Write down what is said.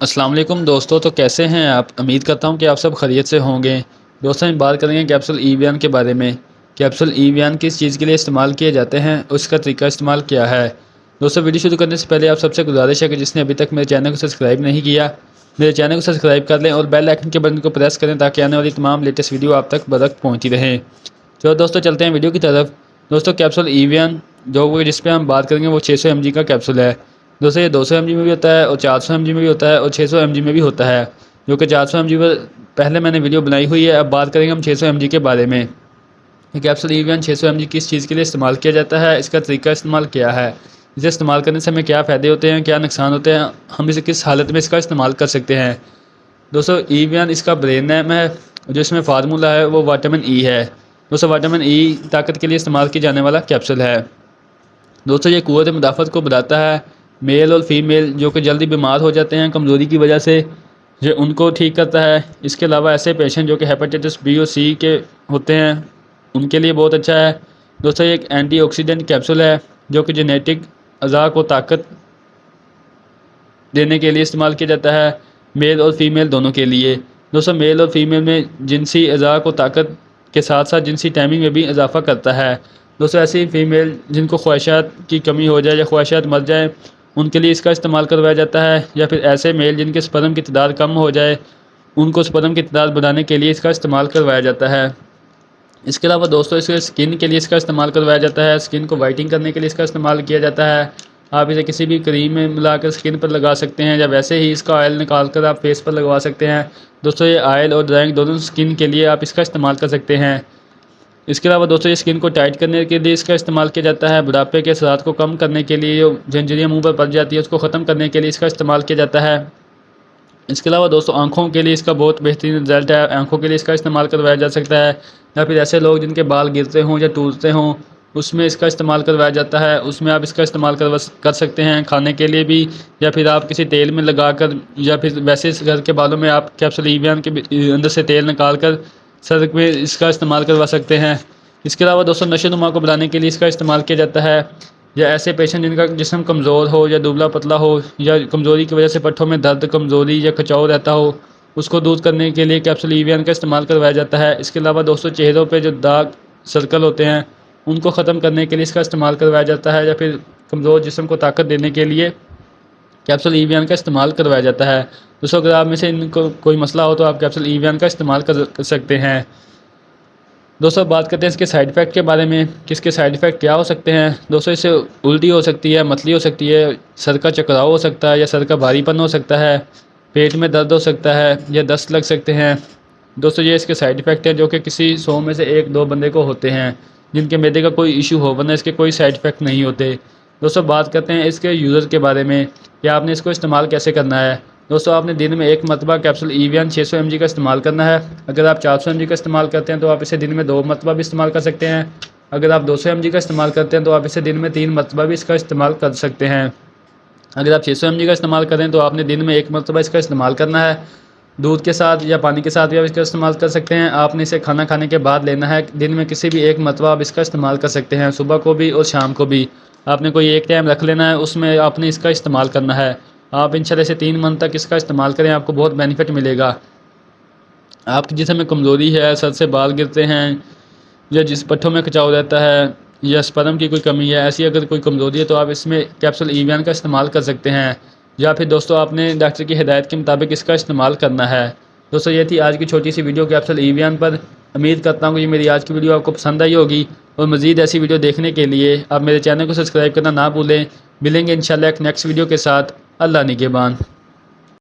अस्सलाम वालेकुम दोस्तों। तो कैसे हैं आप? उम्मीद करता हूं कि आप सब खैरियत से होंगे। दोस्तों हम बात करेंगे कैप्सूल ई बयान के बारे में। कैप्सूल ई बयान किस चीज़ के लिए इस्तेमाल किए जाते हैं, उसका तरीका इस्तेमाल क्या है। दोस्तों वीडियो शुरू करने से पहले आप सबसे गुजारिश है कि जिसने अभी तक मेरे चैनल को सब्सक्राइब नहीं किया, मेरे चैनल को सब्सक्राइब कर लें और बेल आइकन के बटन को प्रेस करें ताकि आने वाली तमाम लेटेस्ट वीडियो आप तक बरवक्त पहुँचती रहे। चलो दोस्तों चलते हैं वीडियो की तरफ। दोस्तों कैप्सूल ई बयान जिस पे हम बात करेंगे वो 600 mg का कैप्सूल है। दोस्तों ये 200 mg में भी होता है और 400 mg में भी होता है और 600 mg में भी होता है। जो कि 400 mg पर पहले मैंने वीडियो बनाई हुई है। अब बात करेंगे हम 600 mg के बारे में। ये कैप्सूल ई बयान 600 mg किस चीज़ के लिए इस्तेमाल किया जाता है, इसका तरीका इस्तेमाल क्या है, इसे इस्तेमाल करने से हमें क्या फ़ायदे होते हैं, क्या नुकसान होते हैं, हम इसे किस हालत में इसका इस्तेमाल कर सकते हैं। दोस्तों ई बयान इसका ब्रेन नेम है, जो इसमें फार्मूला है वो विटामिन ई है। दोस्तों विटामिन ई ताकत के लिए इस्तेमाल की जाने वाला कैप्सूल है। दोस्तों ये क़ुव्वत मुदाफ़त को बढ़ाता है। मेल और फीमेल जो कि जल्दी बीमार हो जाते हैं कमज़ोरी की वजह से, ये उनको ठीक करता है। इसके अलावा ऐसे पेशेंट जो कि हेपेटाइटिस बी और सी के होते हैं उनके लिए बहुत अच्छा है। दोस्तों ये एक एंटीऑक्सीडेंट कैप्सूल है जो कि जेनेटिक अज़ा को ताकत देने के लिए इस्तेमाल किया जाता है, मेल और फीमेल दोनों के लिए। दोस्तों मेल और फीमेल में जिनसी अज़ा को ताकत के साथ साथ जिनसी टाइमिंग में भी इजाफ़ा करता है। दोस्तों ऐसी फीमेल जिनको ख्वाहिशात की कमी हो जाए या ख्वाहिशात मर जाए उनके लिए इसका इस्तेमाल करवाया जाता है, या फिर ऐसे मेल जिनके स्पर्म की तादाद कम हो जाए उनको स्पर्म की तादाद बढ़ाने के लिए इसका इस्तेमाल करवाया जाता है। इसके अलावा दोस्तों इसके स्किन के लिए इसका इस्तेमाल करवाया जाता है। स्किन को वाइटिंग करने के लिए इसका इस्तेमाल किया जाता है। आप इसे किसी भी क्रीम में मिलाकर स्किन पर लगा सकते हैं, या वैसे ही इसका ऑयल निकाल कर आप फेस पर लगवा सकते हैं। दोस्तों ये ऑयल और ड्राइंग दोनों स्किन के लिए आप इसका इस्तेमाल कर सकते हैं। इसके अलावा दोस्तों ये स्किन को टाइट करने के लिए इसका इस्तेमाल किया जाता है। बुढ़ापे के असरात को कम करने के लिए, जो झंझरियाँ मुँह पर पड़ जाती है उसको ख़त्म करने के लिए इसका इस्तेमाल किया जाता है। इसके अलावा दोस्तों आँखों के लिए इसका बहुत बेहतरीन रिजल्ट है। आँखों के लिए इसका इस्तेमाल करवाया जा सकता है, या फिर ऐसे लोग जिनके बाल गिरते हों या टूटते हों उसमें इसका इस्तेमाल करवाया जाता है। उसमें आप इसका इस्तेमाल कर सकते हैं खाने के लिए भी, या फिर आप किसी तेल में लगाकर, या फिर वैसे इस घर के बालों में आप कैप्सूल ई बयान के अंदर से तेल निकाल कर सर में इसका इस्तेमाल करवा सकते हैं। इसके अलावा दोस्तों नशोनुमा को बढ़ाने के लिए इसका इस्तेमाल किया जाता है, या ऐसे पेशेंट जिनका जिस्म कमज़ोर हो या दुबला पतला हो, या कमज़ोरी की वजह से पट्ठों में दर्द, कमज़ोरी या खिंचाव रहता हो, उसको दूर करने के लिए कैप्सूल ई बयान का इस्तेमाल करवाया जाता है। इसके अलावा दोस्तों चेहरों पे जो दाग सर्कल होते हैं उनको ख़त्म करने के लिए इसका इस्तेमाल करवाया जाता है, या फिर कमज़ोर जिस्म को ताकत देने के लिए कैप्सूल ई बयान का इस्तेमाल करवाया जाता है। दोस्तों अगर आप में से इनको कोई मसला हो तो आप कैप्सूल ई बयान का इस्तेमाल कर सकते हैं। दोस्तों बात करते हैं इसके साइड इफ़ेक्ट के बारे में कि इसके साइड इफ़ेक्ट क्या हो सकते हैं। दोस्तों इससे उल्टी हो सकती है, मतली हो सकती है, सर का चकराव हो सकता है, या सर का भारीपन हो सकता है, पेट में दर्द हो सकता है, या दस्त लग सकते हैं। दोस्तों ये इसके साइड इफ़ेक्ट हैं जो कि किसी 100 में से 1-2 बंदे को होते हैं जिनके मैदे का कोई इशू हो, वरना इसके कोई साइड इफ़ेक्ट नहीं होते। दोस्तों बात करते हैं इसके यूज़र के बारे में कि आपने इसको इस्तेमाल कैसे करना है। दोस्तों आपने दिन में 1 मरतबा कैप्सूल ई बयान 600 mg का इस्तेमाल करना है। अगर आप 400 mg का इस्तेमाल करते हैं तो आप इसे दिन में 2 मरतबा भी इस्तेमाल कर सकते हैं। अगर आप 200 mg का इस्तेमाल करते हैं तो आप इसे दिन में 3 मरतबा भी इसका इस्तेमाल कर सकते हैं। अगर आप 600 mg का इस्तेमाल करें तो आपने दिन में 1 मरतबा इसका इस्तेमाल करना है। दूध के साथ या पानी के साथ भी आप इसका इस्तेमाल कर सकते हैं। आपने इसे खाना खाने के बाद लेना है। दिन में किसी भी 1 मरतबा आप इसका इस्तेमाल कर सकते हैं, सुबह को भी और शाम को भी। आपने कोई एक टाइम रख लेना है, उसमें आपने इसका इस्तेमाल करना है। आप इंशाल्लाह से 3 मंथ तक इसका इस्तेमाल करें, आपको बहुत बेनिफिट मिलेगा। आपकी जिस्म में कमज़ोरी है, सर से बाल गिरते हैं, या जिस पट्ठों में खिंचाव रहता है, या स्पर्म की कोई कमी है, ऐसी अगर कोई कमज़ोरी है तो आप इसमें कैप्सूल ई बयान का इस्तेमाल कर सकते हैं। या फिर दोस्तों आपने डॉक्टर की हिदायत के मुताबिक इसका इस्तेमाल करना है। दोस्तों ये थी आज की छोटी सी वीडियो कैप्सूल ई बयान पर। उम्मीद करता हूँ कि मेरी आज की वीडियो आपको पसंद आई होगी, और मज़ीद ऐसी वीडियो देखने के लिए आप मेरे चैनल को सब्सक्राइब करना ना भूलें। मिलेंगे इंशाल्लाह एक नेक्स्ट वीडियो के साथ। अल्लाह निगहबान।